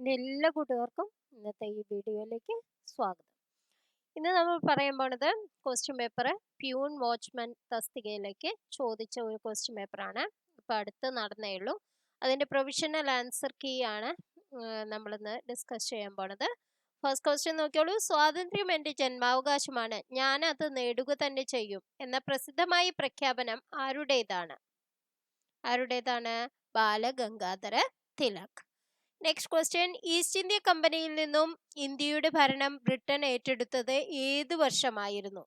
എൻ്റെ എല്ലാ കൂട്ടുകാർക്കും ഇന്നത്തെ ഈ വീഡിയോയിലേക്ക് സ്വാഗതം. ഇന്ന് നമ്മൾ പറയാൻ പോണത് ക്വസ്റ്റ്യൻ പേപ്പർ പ്യൂൺ വാച്ച്മാൻ തസ്തികയിലേക്ക് ചോദിച്ച ഒരു ക്വസ്റ്റ്യൻ പേപ്പറാണ്. ഇപ്പോൾ അടുത്ത് നടന്നേ ഉള്ളൂ. അതിൻ്റെ പ്രൊവിഷണൽ ആൻസർ കീ ആണ് നമ്മളിന്ന് ഡിസ്കസ് ചെയ്യാൻ പോണത്. ഫസ്റ്റ് ക്വസ്റ്റ്യൻ നോക്കിയോളൂ. സ്വാതന്ത്ര്യം എൻ്റെ ജന്മാവകാശമാണ്, ഞാൻ അത് നേടുക തന്നെ ചെയ്യും എന്ന പ്രസിദ്ധമായ പ്രഖ്യാപനം ആരുടേതാണ്? Balagangadhara Tilak. Next question. East India കമ്പനിയിൽ നിന്നും ഇന്ത്യയുടെ ഭരണം ബ്രിട്ടൻ ഏറ്റെടുത്തത് ഏത് വർഷമായിരുന്നു?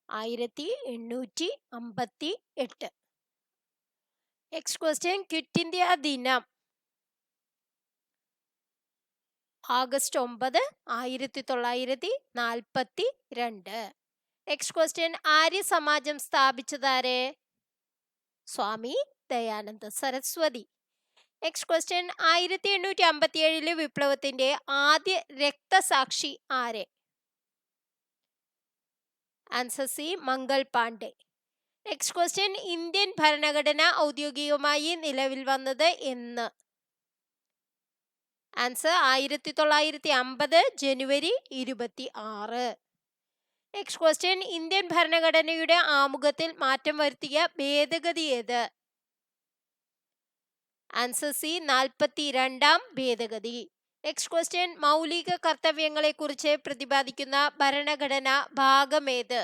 1858. Next question. ക്വിറ്റ് ഇന്ത്യ ദിനം August 9, 1942. Next question. Arya Samajam സ്ഥാപിച്ചതാരെ? സ്വാമി ദയാനന്ദ സരസ്വതി. Next question. 1857 വിപ്ലവത്തിന്റെ ആദ്യ രക്തസാക്ഷി ആരെ? Answer C, Mangal Pandey. Next question. Indian ഭരണഘടന ഔദ്യോഗികമായി നിലവിൽ വന്നത് എന്ന്? ആൻസർ 1950 ജനുവരി 26. Next question. ഇന്ത്യൻ ഭരണഘടനയുടെ ആമുഖത്തിൽ മാറ്റം വരുത്തിയ ഭേദഗതി ഏത്? ആൻസർ സി, 42ാം ഭേദഗതി. Next question. മൗലിക കർത്തവ്യങ്ങളെ കുറിച്ച് പ്രതിപാദിക്കുന്ന ഭരണഘടന ഭാഗമേത്?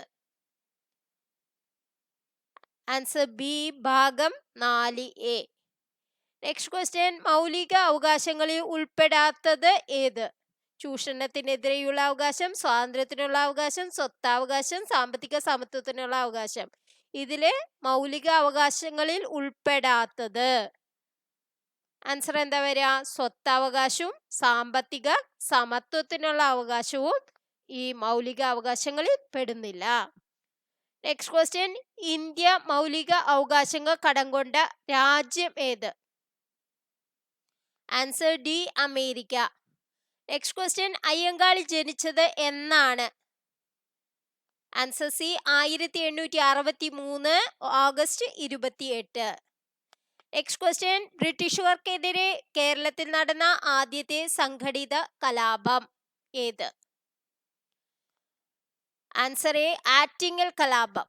ആൻസർ ബി, ഭാഗം 4A. Next question. മൗലിക അവകാശങ്ങളിൽ ഉൾപ്പെടാത്തത് ഏത്? ചൂഷണത്തിനെതിരെയുള്ള അവകാശം, സ്വാതന്ത്ര്യത്തിനുള്ള അവകാശം, സ്വത്താവകാശം, സാമ്പത്തിക സമത്വത്തിനുള്ള അവകാശം. ഇതിലെ മൗലിക അവകാശങ്ങളിൽ ഉൾപ്പെടാത്തത് ആൻസർ എന്താ വരിക? സ്വത്താവകാശവും സാമ്പത്തിക സമത്വത്തിനുള്ള അവകാശവും ഈ മൗലിക അവകാശങ്ങളിൽ പെടുന്നില്ല. Next question. ഇന്ത്യ മൗലിക അവകാശങ്ങൾ കടം കൊണ്ട രാജ്യം ഏത്? Answer D, America. Next question. Ayyankali ജനിച്ചത് എന്നാണ്? Answer C, 1863 August 28. Next question. ബ്രിട്ടീഷുകാർക്കെതിരെ കേരളത്തിൽ നടന്ന ആദ്യത്തെ സംഘടിത കലാപം ഏത്? ആൻസർ എ, ആറ്റിങ്ങൽ കലാപം.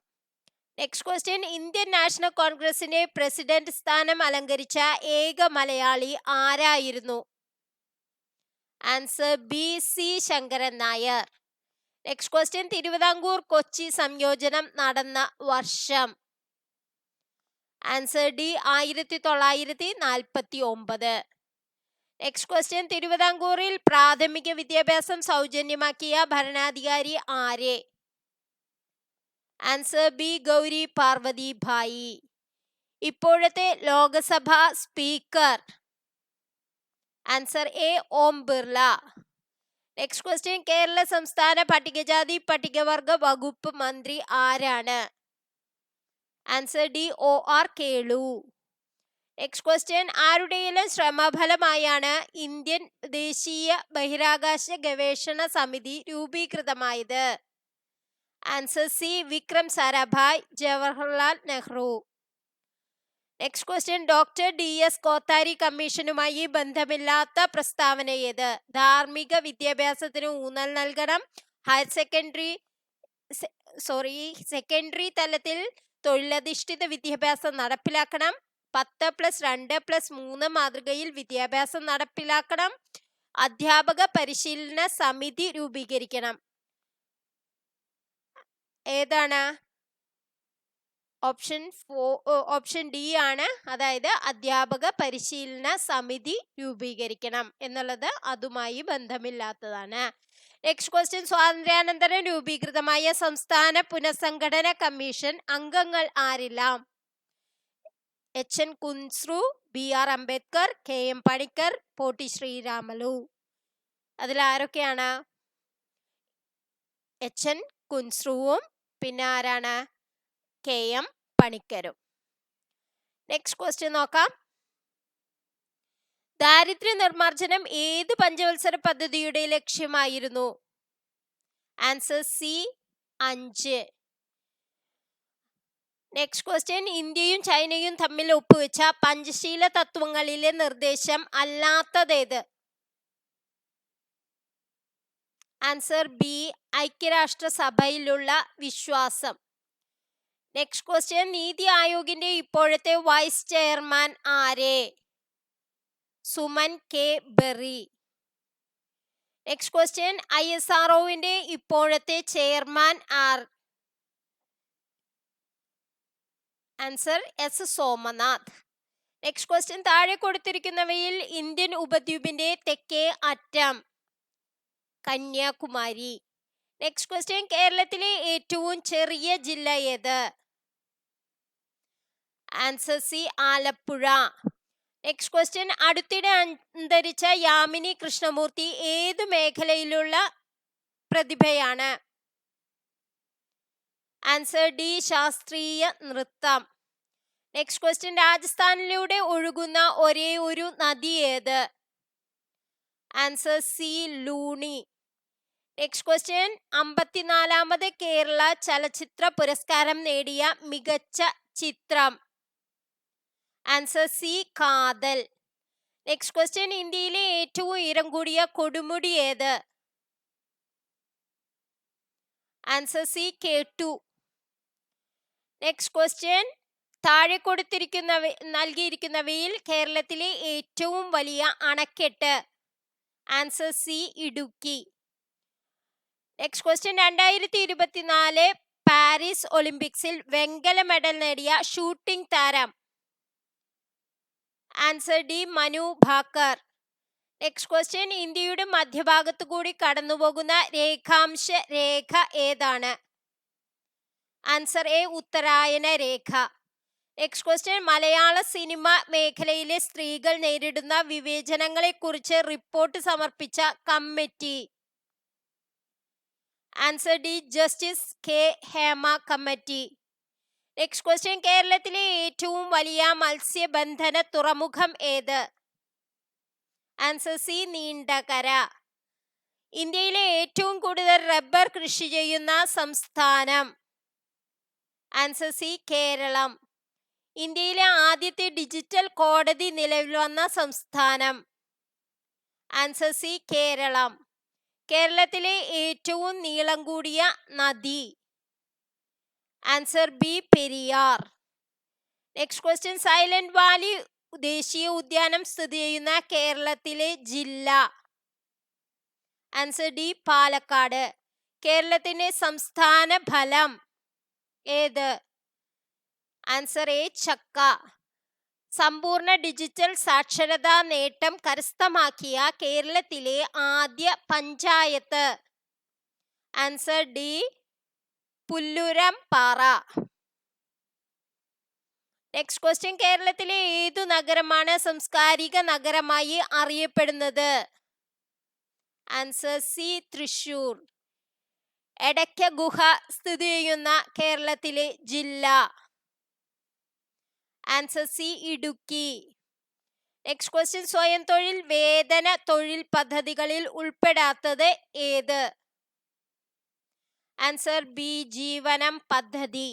Next question. ഇന്ത്യൻ നാഷണൽ കോൺഗ്രസിന്റെ പ്രസിഡന്റ് സ്ഥാനം അലങ്കരിച്ച ഏക മലയാളി ആരായിരുന്നു? Answer B, C Sankaran Nair. Next question. Thiruvithamkoor Kochi സംയോജനം നടന്ന വർഷം? Answer D, 1949. Next question. തിരുവിതാംകൂറിൽ പ്രാഥമിക വിദ്യാഭ്യാസം സൗജന്യമാക്കിയ ഭരണാധികാരി ആരെ? Answer B, Gauri Parvati Bai. ഇപ്പോഴത്തെ Lok Sabha speaker? Answer A, Om Birla. Next question. Kerala സംസ്ഥാന പട്ടികജാതി പട്ടികവർഗ വകുപ്പ് മന്ത്രി ആരാണ്? Answer D, OR Kelu. Next question. ആരുടെയെല്ലാം ശ്രമഫലമായാണ് ഇന്ത്യൻ ദേശീയ ബഹിരാകാശ ഗവേഷണ സമിതി രൂപീകൃതമായത്? Answer C, Vikram Sarabhai, Jawaharlal Nehru. Next question. Doctor DS Kothari കമ്മീഷനുമായി ബന്ധമില്ലാത്ത പ്രസ്താവന ഏത്? ധാർമ്മിക വിദ്യാഭ്യാസത്തിന് ഊന്നൽ നൽകണം, സെക്കൻഡറി തലത്തിൽ തൊഴിലധിഷ്ഠിത വിദ്യാഭ്യാസം നടപ്പിലാക്കണം, 10+2+3 മാതൃകയിൽ വിദ്യാഭ്യാസം നടപ്പിലാക്കണം, അധ്യാപക പരിശീലന സമിതി രൂപീകരിക്കണം. ഏതാണ്? ഓപ്ഷൻ ഡി ആണ്. അതായത് അധ്യാപക പരിശീലന സമിതി രൂപീകരിക്കണം എന്നുള്ളത് അതുമായി ബന്ധമില്ലാത്തതാണ്. Next question. സ്വാതന്ത്ര്യാനന്തരം രൂപീകൃതമായ സംസ്ഥാന പുനഃസംഘടന കമ്മീഷൻ അംഗങ്ങൾ ആരെല്ലാം? HN Kunzru, BR Ambedkar, KM Panicker, പോട്ടി ശ്രീരാമലു. അതിൽ ആരൊക്കെയാണ്? HN കുൻസ്രുവും പിന്നെ ആരാണ്? KM പണിക്കരും. നെക്സ്റ്റ് ക്വസ്റ്റ്യൻ നോക്കാം. ദാരിദ്ര്യ നിർമ്മാർജ്ജനം ഏത് പഞ്ചവത്സര പദ്ധതിയുടെ ലക്ഷ്യമായിരുന്നു? Answer C, 5. നെക്സ്റ്റ് ക്വസ്റ്റ്യൻ, ഇന്ത്യയും ചൈനയും തമ്മിൽ ഒപ്പുവെച്ച പഞ്ചശീല തത്വങ്ങളിലെ നിർദ്ദേശം അല്ലാത്തതേത്? ആൻസർ ബി, ഐക്യരാഷ്ട്രസഭയിലുള്ള വിശ്വാസം. നെക്സ്റ്റ് ക്വസ്റ്റ്യൻ, നീതി ആയോഗിന്റെ ഇപ്പോഴത്തെ വൈസ് ചെയർമാൻ ആരെ? Suman K Bery. Next question, ISROവിന്റെ ഇപ്പോഴത്തെ ചെയർമാൻ ആർ? Answer S Somanath. Next question, താഴെ കൊടുത്തിരിക്കുന്നവയിൽ ഇന്ത്യൻ ഉപദ്വീപിന്റെ തെക്കേ അറ്റം? കന്യാകുമാരി. നെക്സ്റ്റ് ക്വസ്റ്റ്യൻ, കേരളത്തിലെ ഏറ്റവും ചെറിയ ജില്ല ഏത്? Answer C, Alappuzha. Next question, അടുത്തിടെ അന്തരിച്ച യാമിനി കൃഷ്ണമൂർത്തി ഏത് മേഖലയിലുള്ള പ്രതിഭയാണ്? ആൻസർ ഡി, ശാസ്ത്രീയ നൃത്തം. നെക്സ്റ്റ് ക്വസ്റ്റ്യൻ, രാജസ്ഥാനിലൂടെ ഒഴുകുന്ന ഒരേ ഒരു നദി ഏത്? Answer C, Luni. Next question, 54ാമത് കേരള ചലച്ചിത്ര പുരസ്കാരം നേടിയ മികച്ച ചിത്രം? Answer C, Kaathal. Next question, ഇന്ത്യയിലെ ഏറ്റവും ഉയരം കൂടിയ കൊടുമുടി ഏത്? Answer C, K2. Next question, താഴെ നൽകിയിരിക്കുന്നവയിൽ കേരളത്തിലെ ഏറ്റവും വലിയ അണക്കെട്ട്? Answer C, Idukki. Next question, 2024 Paris ഒളിമ്പിക്സിൽ വെങ്കല മെഡൽ നേടിയ ഷൂട്ടിംഗ് താരം? Answer D, Manu Bhaker. Next question, ഇന്ത്യയുടെ മധ്യഭാഗത്തു കൂടി കടന്നുപോകുന്ന രേഖാംശ രേഖ ഏതാണ്? ആൻസർ എ, ഉത്തരായന രേഖ. നെക്സ്റ്റ് ക്വസ്റ്റ്യൻ, മലയാള സിനിമ മേഖലയിലെ സ്ത്രീകൾ നേരിടുന്ന വിവേചനങ്ങളെ കുറിച്ച് റിപ്പോർട്ട് സമർപ്പിച്ച committee? Answer D, justice K Hema committee. Next question, കേരളത്തിലെ ഏറ്റവും വലിയ മത്സ്യബന്ധന തുറമുഖം ഏത്? Answer C, Neendakara. ഇന്ത്യയിലെ ഏറ്റവും കൂടുതൽ റബ്ബർ കൃഷി ചെയ്യുന്ന സംസ്ഥാനം? Answer C, Keralam. ഇന്ത്യയിലെ ആദ്യത്തെ ഡിജിറ്റൽ കോടതി നിലവിൽ വന്ന സംസ്ഥാനം? Answer C, Keralam. കേരളത്തിലെ ഏറ്റവും നീളം കൂടിയ നദി? Answer B, Periyar. Next question, Silent Valley ദേശീയ ഉദ്യാനം സ്ഥിതി ചെയ്യുന്ന കേരളത്തിലെ ജില്ല? Answer D, Palakkad. കേരളത്തിന്റെ സംസ്ഥാന ഫലം ഏത്? ആൻസർ എ, ചക്ക. സമ്പൂർണ്ണ ഡിജിറ്റൽ സാക്ഷരതാ നേട്ടം കരസ്ഥമാക്കിയ കേരളത്തിലെ ആദ്യ panchayat? Answer D, Pullurampara. Next question, കേരളത്തിലെ ഏതു നഗരമാണ് സാംസ്കാരിക നഗരമായി അറിയപ്പെടുന്നത്? Answer C, Thrissur. എടയ്ക്ക ഗുഹ സ്ഥിതി ചെയ്യുന്ന കേരളത്തിലെ ജില്ല? Answer C, Idukki. Next question, സ്വയം തൊഴിൽ വേതന തൊഴിൽ പദ്ധതികളിൽ ഉൾപ്പെടാത്തത് ഏത്? ആൻസർ ബി, ജീവനം പദ്ധതി.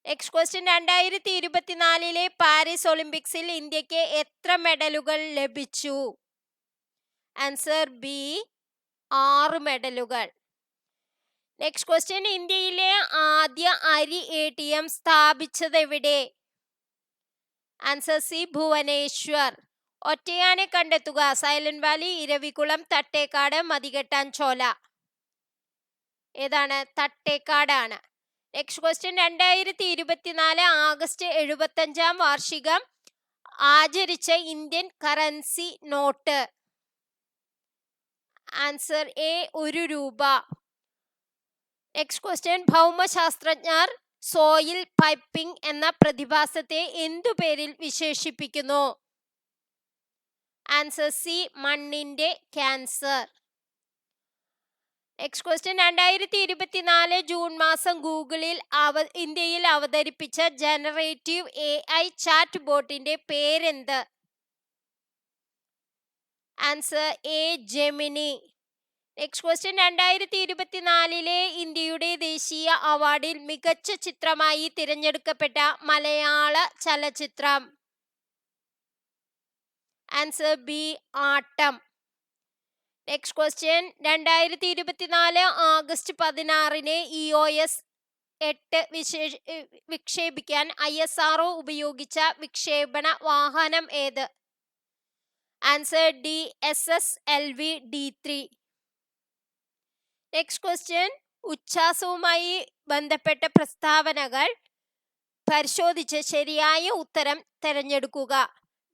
നെക്സ്റ്റ് ക്വസ്റ്റ്യൻ, 2024 പാരീസ് ഒളിമ്പിക്സിൽ ഇന്ത്യക്ക് എത്ര മെഡലുകൾ ലഭിച്ചു? ആൻസർ ബി, 6 മെഡലുകൾ. നെക്സ്റ്റ് ക്വസ്റ്റ്യൻ, ഇന്ത്യയിലെ ആദ്യ അരി ATM സ്ഥാപിച്ചത് എവിടെ? Answer C, Bhubaneswar. ഒറ്റയാനെ കണ്ടെത്തുക? Silent valley, Eravikulam, Thattekkad, Mathikettanchola? ഏതാണ്? തട്ടേക്കാടാണ്. നെക്സ്റ്റ് ക്വസ്റ്റ്യൻ, 2024 ആഗസ്റ്റ് 75ാം വാർഷികം ആചരിച്ച Indian currency note? Answer A, 1 രൂപ. നെക്സ്റ്റ് ക്വസ്റ്റ്യൻ, ഭൗമശാസ്ത്രജ്ഞർ സോയിൽ പൈപ്പിംഗ് എന്ന പ്രതിഭാസത്തെ എന്തു പേരിൽ വിശേഷിപ്പിക്കുന്നു? ആൻസർ സി, മണ്ണിന്റെ ക്യാൻസർ. നെക്സ്റ്റ് ക്വസ്റ്റ്യൻ, 2024 ജൂൺ മാസം ഗൂഗിളിൽ ഇന്ത്യയിൽ അവതരിപ്പിച്ച ജനറേറ്റീവ് AI ചാറ്റ് ബോട്ടിന്റെ പേരെന്ത്? Answer A, Gemini. Next question, 2024 ഇന്ത്യയുടെ ദേശീയ അവാർഡിൽ മികച്ച ചിത്രമായി തിരഞ്ഞെടുക്കപ്പെട്ട മലയാള ചലച്ചിത്രം. Answer B, Aattam. Next question, 2024 August 16 EOS 8 വിക്ഷേപിക്കാൻ ISRO ഉപയോഗിച്ച വിക്ഷേപണ വാഹനം ഏത്? Answer D, SSLV D3. Next question, ഉച്ഛ്വാസവുമായി ബന്ധപ്പെട്ട പ്രസ്താവനകൾ പരിശോധിച്ച് ശരിയായ ഉത്തരം തിരഞ്ഞെടുക്കുക.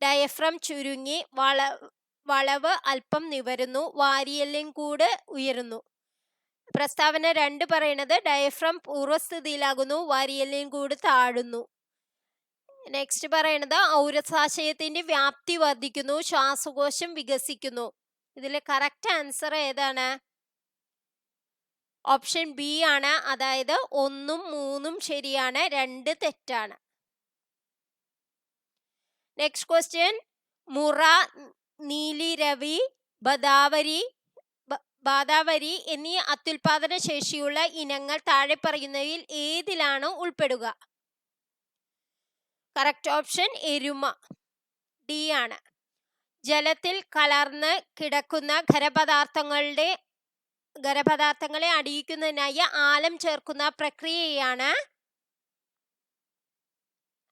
ഡയഫ്രം ചുരുങ്ങി, വളവ് അല്പം നിവരുന്നു, വാരിയെല്ലിൻ കൂട് ഉയരുന്നു. പ്രസ്താവന 2 പറയുന്നത് ഡയഫ്രം പൂർവ്വസ്ഥിതിയിലാകുന്നു, വാരിയെല്ലിൻ കൂട് താഴുന്നു. നെക്സ്റ്റ് പറയുന്നത് ഔരസാശയത്തിന്റെ വ്യാപ്തി വർദ്ധിക്കുന്നു, ശ്വാസകോശം വികസിക്കുന്നു. ഇതിലെ കറക്റ്റ് ആൻസർ ഏതാണ്? ഓപ്ഷൻ ബി ആണ്. അതായത് 1ഉം 3ഉം ശരിയാണ്, 2 തെറ്റാണ്. നെക്സ്റ്റ് ക്വസ്റ്റ്യൻ, മുറ, നീലിരവി, ബാദാവരി എന്നീ അത്യുൽപാദന ശേഷിയുള്ള ഇനങ്ങൾ താഴെ പറയുന്നവയിൽ ഏതിലാണ് ഉൾപ്പെടുക? കറക്റ്റ് ഓപ്ഷൻ എരുമ, ഡി ആണ്. ജലത്തിൽ കലർന്ന് കിടക്കുന്ന ഖരപദാർത്ഥങ്ങളെ അടിയിക്കുന്നതിനായി ആലം ചേർക്കുന്ന പ്രക്രിയയാണ്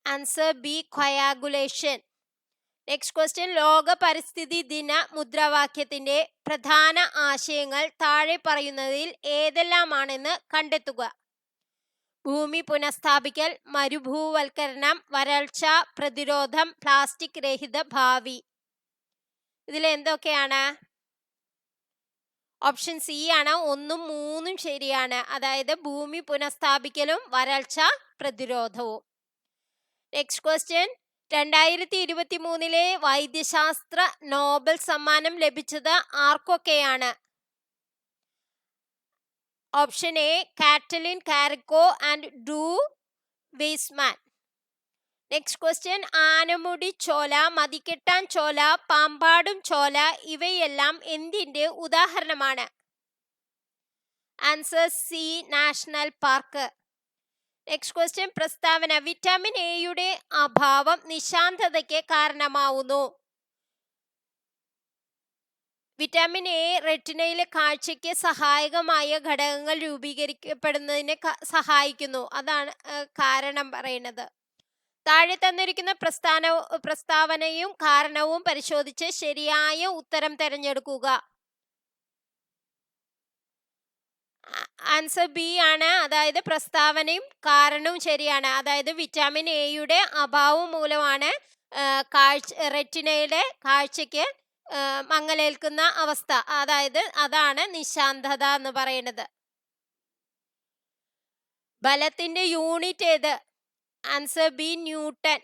answer B, coagulation. Next question, ലോക പരിസ്ഥിതി ദിന മുദ്രാവാക്യത്തിന്റെ പ്രധാന ആശയങ്ങൾ താഴെ പറയുന്നതിൽ ഏതെല്ലാമാണെന്ന് കണ്ടെത്തുക. ഭൂമി പുനഃസ്ഥാപിക്കൽ, മരുഭൂവൽക്കരണം, വരൾച്ച പ്രതിരോധം, പ്ലാസ്റ്റിക് രഹിത ഭാവി. ഇതിൽ എന്തൊക്കെയാണ്? ഓപ്ഷൻ സി ആണ്. 1ഉം 3ഉം ശരിയാണ്. അതായത് ഭൂമി പുനഃസ്ഥാപിക്കലും വരൾച്ച പ്രതിരോധവും. നെക്സ്റ്റ് ക്വസ്റ്റ്യൻ, 2023 വൈദ്യശാസ്ത്ര നോബൽ സമ്മാനം ലഭിച്ചത് ആർക്കൊക്കെയാണ്? Option A, Katalin Kariko and Drew Weissman. Next question, Anamudi Chola, Mathikettan Chola, Pambadum Chola ഇവയെല്ലാം എന്തിന്റെ ഉദാഹരണമാണ്? Answer C, national park. Next question, പ്രസ്താവന വിറ്റാമിൻ എയുടെ അഭാവം നിശാന്തതയ്ക്ക് കാരണമാവുന്നു. വിറ്റാമിൻ എ റെറ്റിനയിലെ കാഴ്ചയ്ക്ക് സഹായകമായ ഘടകങ്ങൾ രൂപീകരിക്കപ്പെടുന്നതിന് സഹായിക്കുന്നു. അതാണ് കാരണം പറയുന്നത്. താഴെ തന്നിരിക്കുന്ന പ്രസ്താവനയും കാരണവും പരിശോധിച്ച് ശരിയായ ഉത്തരം തിരഞ്ഞെടുക്കുക. ആൻസർ ബി ആണ്. അതായത് പ്രസ്താവനയും കാരണവും ശരിയാണ്. അതായത് വിറ്റാമിൻ എയുടെ അഭാവം മൂലമാണ് റെറ്റിനയുടെ കാഴ്ചയ്ക്ക് മങ്ങലേൽക്കുന്ന അവസ്ഥ. അതായത് അതാണ് നിശാന്തത എന്ന് പറയുന്നത്. ബലത്തിന്റെ യൂണിറ്റ് ഏത്? Answer B, newton.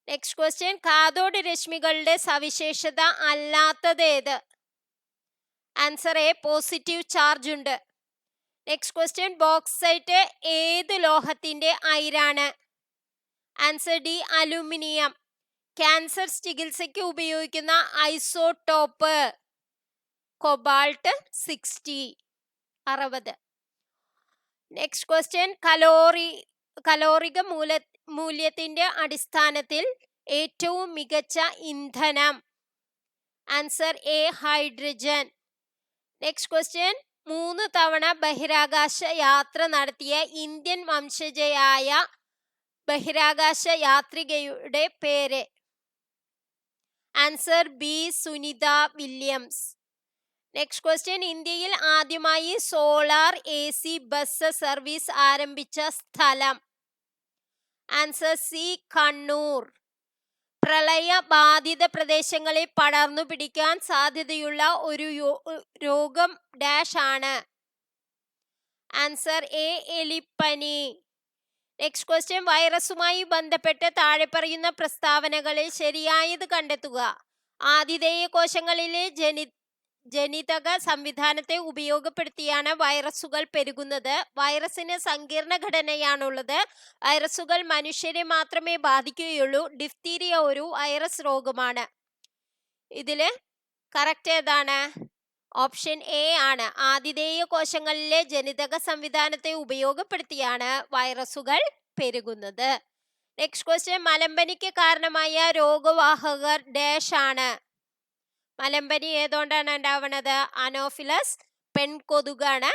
Next question, cathode രശ്മികളുടെ സവിശേഷത അല്ലാത്തത് ഏത്? ആൻസർ എ, പോസിറ്റീവ് ചാർജ് ഉണ്ട്. നെക്സ്റ്റ് ക്വസ്റ്റ്യൻ, ബോക്സൈറ്റ് ഏത് ലോഹത്തിന്റെ അയിരാണ്? Answer D, aluminium. ക്യാൻസർ ചികിത്സയ്ക്ക് ഉപയോഗിക്കുന്ന ഐസോടോപ്പ് കൊബാൾട്ട് 60. നെക്സ്റ്റ് ക്വസ്റ്റ്യൻ, കലോറിക മൂല്യത്തിന്റെ അടിസ്ഥാനത്തിൽ ഏറ്റവും മികച്ച ഇന്ധനം? Answer A, hydrogen. Next question, 3 തവണ ബഹിരാകാശ യാത്ര നടത്തിയ ഇന്ത്യൻ വംശജയായ ബഹിരാകാശ യാത്രികയുടെ പേര്? Answer B, Sunita Williams. Next question, ഇന്ത്യയിൽ ആദ്യമായി സോളാർ AC ബസ് സർവീസ് ആരംഭിച്ച സ്ഥലം? Answer C, Kannur. പ്രളയ ബാധിത പ്രദേശങ്ങളിൽ പടർന്നു പിടിക്കാൻ സാധ്യതയുള്ള ഒരു രോഗം ഡാഷ് ആണ്? ആൻസർ എ, എലിപ്പനി. നെക്സ്റ്റ് ക്വസ്റ്റ്യൻ, വൈറസുമായി ബന്ധപ്പെട്ട് താഴെ പറയുന്ന പ്രസ്താവനകളിൽ ശരിയായത് കണ്ടെത്തുക. ആതിഥേയ കോശങ്ങളിലെ ജനിതക സംവിധാനത്തെ ഉപയോഗപ്പെടുത്തിയാണ് വൈറസുകൾ പെരുകുന്നത്. വൈറസിന് സങ്കീർണ ഘടനയാണുള്ളത്. വൈറസുകൾ മനുഷ്യരെ മാത്രമേ ബാധിക്കുകയുള്ളൂ. ഡിഫ്തീരിയ ഒരു വൈറസ് രോഗമാണ്. ഇതില് കറക്റ്റ് ഏതാണ്? ഓപ്ഷൻ എ ആണ്. ആതിഥേയ കോശങ്ങളിലെ ജനിതക സംവിധാനത്തെ ഉപയോഗപ്പെടുത്തിയാണ് വൈറസുകൾ പെരുകുന്നത്. നെക്സ്റ്റ് ക്വസ്റ്റ്യൻ, മലമ്പനിക്ക് കാരണമായ രോഗവാഹകർ ഡാഷ് ആണ്. മലമ്പനി ഏതുകൊണ്ടാണ് ഉണ്ടാവുന്നത്? അനോഫിലസ് പെൺകൊതുകാണ്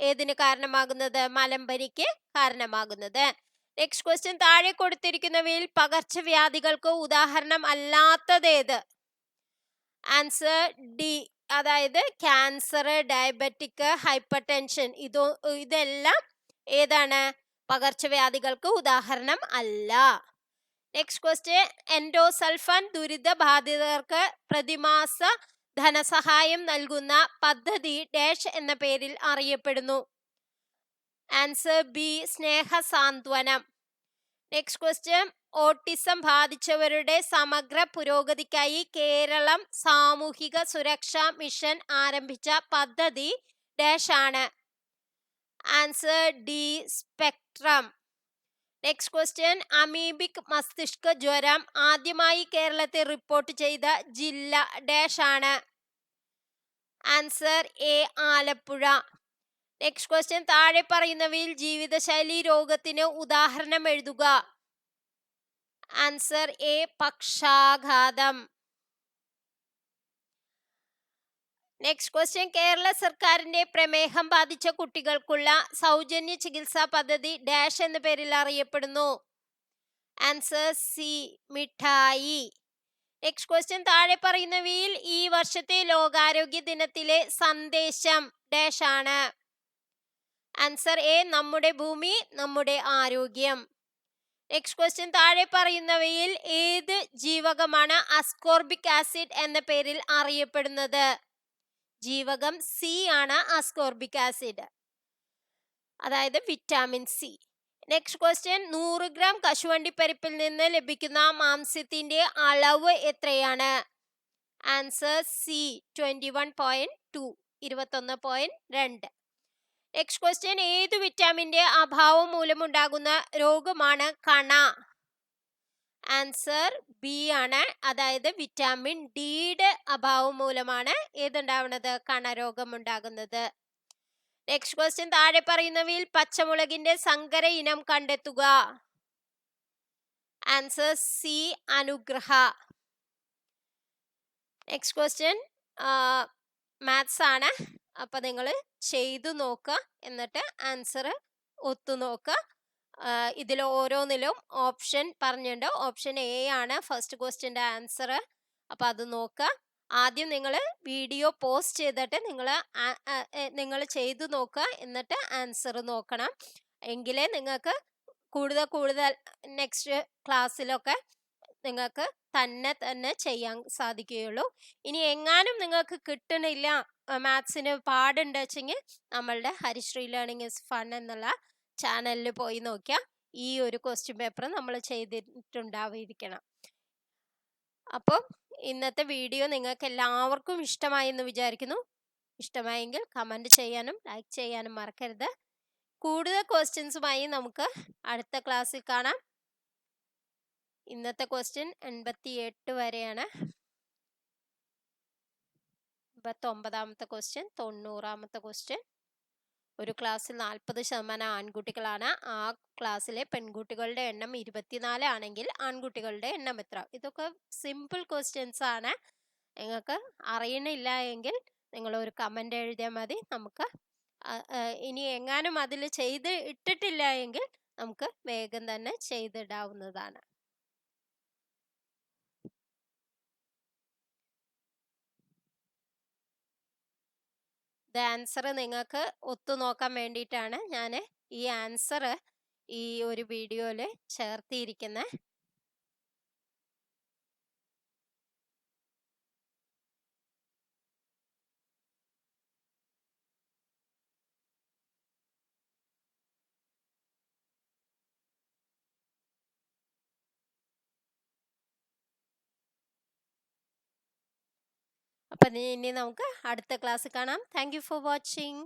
ഏതിന് കാരണമാകുന്നത്? മലമ്പനിക്ക് കാരണമാകുന്നത്. നെക്സ്റ്റ് ക്വസ്റ്റ്യൻ, താഴെ കൊടുത്തിരിക്കുന്നവയിൽ പകർച്ചവ്യാധികൾക്ക് ഉദാഹരണം അല്ലാത്തതേത്? ആൻസർ ഡി, അതായത് ക്യാൻസർ, ഡയബറ്റിക്, ഹൈപ്പർ ടെൻഷൻ. ഇതെല്ലാം ഏതാണ്? പകർച്ചവ്യാധികൾക്ക് ഉദാഹരണം അല്ല. നെക്സ്റ്റ് ക്വസ്റ്റ്യൻ, എൻഡോസൾഫാൻ ദുരിതബാധിതർക്ക് പ്രതിമാസ ധനസഹായം നൽകുന്ന പദ്ധതി ഡാഷ് എന്ന പേരിൽ അറിയപ്പെടുന്നു. Answer B, Snehasanthwanam. Next question, autism ബാധിച്ചവരുടെ സമഗ്ര പുരോഗതിക്കായി കേരളം സാമൂഹിക സുരക്ഷാ മിഷൻ ആരംഭിച്ച പദ്ധതി ഡാഷ് ആണ്. Answer D, spectrum. Next question, amoebic മസ്തിഷ്ക ജ്വരം ആദ്യമായി കേരളത്തിൽ റിപ്പോർട്ട് ചെയ്ത ജില്ല ഡാഷ് ആണ്. Answer A, Alappuzha. Next question, താഴെ പറയുന്നവയിൽ ജീവിതശൈലി രോഗത്തിന് ഉദാഹരണം എഴുതുക. ആൻസർ എ, പക്ഷാഘാതം. നെക്സ്റ്റ് ക്വസ്റ്റ്യൻ, കേരള സർക്കാരിന്റെ പ്രമേഹം ബാധിച്ച കുട്ടികൾക്കുള്ള സൗജന്യ ചികിത്സാ പദ്ധതി ഡാഷ് എന്ന പേരിൽ അറിയപ്പെടുന്നു. ആൻസർ സി, മിഠായി. നെക്സ്റ്റ് ക്വസ്റ്റ്യൻ, താഴെ പറയുന്നവയിൽ ഈ വർഷത്തെ ലോകാരോഗ്യ ദിനത്തിലെ സന്ദേശം ഡാഷ് ആണ്. ആൻസർ എ, നമ്മുടെ ഭൂമി നമ്മുടെ ആരോഗ്യം. നെക്സ്റ്റ് ക്വസ്റ്റ്യൻ, താഴെ പറയുന്നവയിൽ ഏത് ജീവകമാണ് അസ്കോർബിക് ആസിഡ് എന്ന പേരിൽ അറിയപ്പെടുന്നത്? ജീവകം സി ആണ് അസ്കോർബിക് ആസിഡ്, അതായത് vitamin C. Next question, 100 gram കശുവണ്ടിപ്പരിപ്പിൽ നിന്ന് ലഭിക്കുന്ന മാംസ്യത്തിന്റെ അളവ് എത്രയാണ്? Answer C, 21.2, 21.2. നെക്സ്റ്റ് ക്വസ്റ്റ്യൻ, ഏതു വിറ്റാമിന്റെ അഭാവം മൂലമുണ്ടാകുന്ന രോഗമാണ് കണ? ആൻസർ ബി ആണ്, അതായത് വിറ്റാമിൻ ഡിയുടെ അഭാവം മൂലമാണ് ഏതുണ്ടാവുന്നത്? കണരോഗം ഉണ്ടാകുന്നത്. നെക്സ്റ്റ് ക്വസ്റ്റ്യൻ, താഴെ പറയുന്നവയിൽ പച്ചമുളകിന്റെ സങ്കര ഇനം കണ്ടെത്തുക. ആൻസർ സി, അനുഗ്രഹ. നെക്സ്റ്റ് ക്വസ്റ്റ്യൻ മാത്സ് ആണ്, അപ്പൊ നിങ്ങൾ ചെയ്തു നോക്കുക, എന്നിട്ട് ആൻസർ ഒത്തു നോക്കുക. ഇതിൽ ഓരോന്നിലും ഓപ്ഷൻ പറഞ്ഞിട്ടുണ്ട്. ഓപ്ഷൻ എ ആണ് ഫസ്റ്റ് ക്വസ്റ്റ്യൻ്റെ ആൻസർ. അപ്പൊ അത് നോക്കുക. ആദ്യം നിങ്ങൾ വീഡിയോ പോസ്റ്റ് ചെയ്തിട്ട് നിങ്ങൾ ചെയ്തു നോക്കുക, എന്നിട്ട് ആൻസർ നോക്കണം. എങ്കിലേ നിങ്ങൾക്ക് കൂടുതൽ നെക്സ്റ്റ് ക്ലാസ്സിലൊക്കെ നിങ്ങൾക്ക് തന്നെ ചെയ്യാൻ സാധിക്കുകയുള്ളൂ. ഇനി എങ്ങാനും നിങ്ങൾക്ക് കിട്ടണില്ല, മാത്സിന് പാടുണ്ട് വെച്ചെങ്കിൽ നമ്മളുടെ ഹരിശ്രീ ലേണിംഗ് ഇസ് ഫൺ എന്നുള്ള ചാനലിൽ പോയി നോക്കിയാൽ ഈ ഒരു ക്വസ്റ്റ്യൻ പേപ്പർ നമ്മൾ ചെയ്തിട്ടുണ്ടായിരിക്കണം. അപ്പോൾ ഇന്നത്തെ വീഡിയോ നിങ്ങൾക്ക് എല്ലാവർക്കും ഇഷ്ടമായി എന്ന് വിചാരിക്കുന്നു. ഇഷ്ടമായെങ്കിൽ കമൻറ്റ് ചെയ്യാനും ലൈക്ക് ചെയ്യാനും മറക്കരുത്. കൂടുതൽ ക്വസ്റ്റ്യൻസുമായി നമുക്ക് അടുത്ത ക്ലാസ്സിൽ കാണാം. ഇന്നത്തെ ക്വസ്റ്റ്യൻ 88 വരെയാണ്. 89ാമത്തെ ക്വസ്റ്റ്യൻ, 90ാമത്തെ ക്വസ്റ്റ്യൻ. ഒരു ക്ലാസ്സിൽ 40% ആൺകുട്ടികളാണ്. ആ ക്ലാസ്സിലെ പെൺകുട്ടികളുടെ എണ്ണം 24 ആണെങ്കിൽ ആൺകുട്ടികളുടെ എണ്ണം എത്ര? ഇതൊക്കെ സിമ്പിൾ ക്വസ്റ്റ്യൻസ് ആണ്. നിങ്ങൾക്ക് അറിയണില്ല എങ്കിൽ നിങ്ങൾ ഒരു കമൻ്റ് എഴുതിയാൽ മതി. നമുക്ക് ഇനി എങ്ങാനും അതിൽ ചെയ്ത് ഇട്ടിട്ടില്ല എങ്കിൽ നമുക്ക് വേഗം തന്നെ ചെയ്തിടാവുന്നതാണ്. ആൻസർ നിങ്ങൾക്ക് ഒത്തു നോക്കാൻ വേണ്ടിയിട്ടാണ് ഞാൻ ഈ ആൻസർ ഈ ഒരു വീഡിയോയിൽ ചേർത്തിയിരിക്കുന്നത്. അപ്പം ഇനി നമുക്ക് അടുത്ത ക്ലാസ് കാണാം. Thank you for watching.